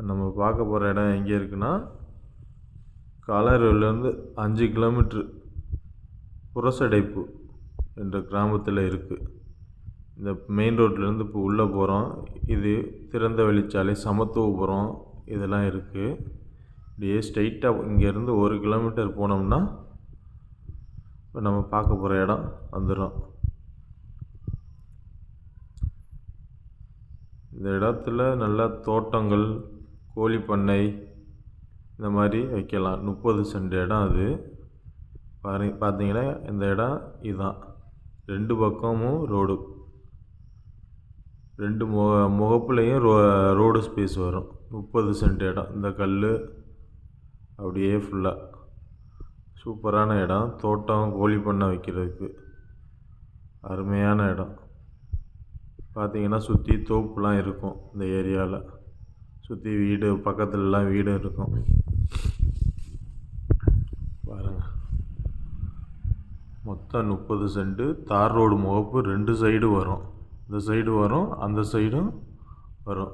நம்ம பார்க்க போகிற இடம் எங்கே இருக்குன்னா, காலாறுலேருந்து 5 கிலோமீட்ரு புரசடைப்பு என்ற கிராமத்தில் இருக்குது. இந்த மெயின் ரோட்லேருந்து இப்போ உள்ளே போகிறோம். இது திறந்த வெளிச்சாலை, சமத்துவபுரம் இதெல்லாம் இருக்குது. இப்படியே ஸ்ட்ரைட்டாக இங்கேருந்து 1 கிலோமீட்டர் போனோம்னா இப்போ நம்ம பார்க்க போகிற இடம் வந்துடும். இந்த இடத்துல நல்லா தோட்டங்கள், கோழி பண்ணை இந்த மாதிரி வைக்கலாம். 30 சென்ட் இடம் அது. பார்த்தீங்கன்னா இந்த இடம் இதுதான். 2 பக்கமும் ரோடு, 2 முகப்புலையும் ரோடு ஸ்பேஸ் வரும். 30 சென்ட் இடம். இந்த கல் அப்படியே ஃபுல்லாக சூப்பரான இடம். தோட்டம், கோழி பண்ணை வைக்கிறதுக்கு அருமையான இடம். பார்த்தீங்கன்னா சுற்றி தோப்புலாம் இருக்கும். இந்த ஏரியாவில் சுற்றி வீடு, பக்கத்துலலாம் வீடு இருக்கும். பாருங்கள், மொத்தம் 30 சென்ட்டு. தார் ரோடு முகப்பு 2 சைடு வரும். இந்த சைடு வரும், அந்த சைடும் வரும்.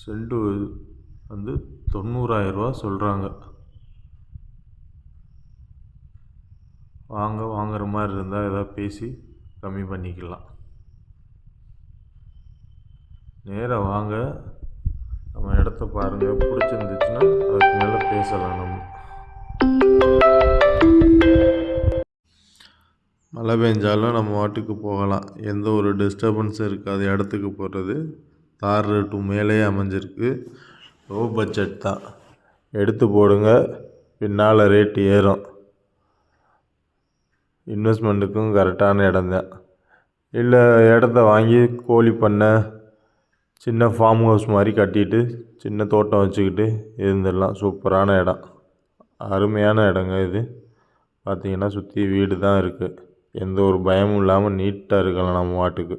சென்ட்டு வந்து 90,000 ரூபா சொல்கிறாங்க. வாங்குற மாதிரி இருந்தால் ஏதாவது பேசி கம்மி பண்ணிக்கலாம். நேராக வாங்க, நம்ம இடத்த பாருங்கள். பிடிச்சிருந்துச்சுன்னா அதுக்கு மேலே பேசலாம். நம்ம மழை பெஞ்சாலும் நம்ம வாட்டுக்கு போகலாம். எந்த ஒரு டிஸ்டர்பன்ஸும் இருக்காது. இடத்துக்கு போகிறது தார் ரேட்டு மேலே அமைஞ்சிருக்கு. லோ பட்ஜெட் தான். எடுத்து போடுங்க, பின்னால் ரேட்டு ஏறும். இன்வெஸ்ட்மெண்ட்டுக்கும் கரெக்டான இடம் தான். இல்லை இடத்த வாங்கி கோழி பண்ணை, சின்ன ஃபார்ம் ஹவுஸ் மாதிரி கட்டிட்டு சின்ன தோட்டம் வச்சுக்கிட்டு இருந்துடலாம். சூப்பரான இடம், அருமையான இடங்க இது. பார்த்திங்கன்னா சுற்றி வீடு தான் இருக்குது. எந்த ஒரு பயமும் இல்லாமல் நீட்டாக இருக்கலாம் நம்ம வாட்டுக்கு.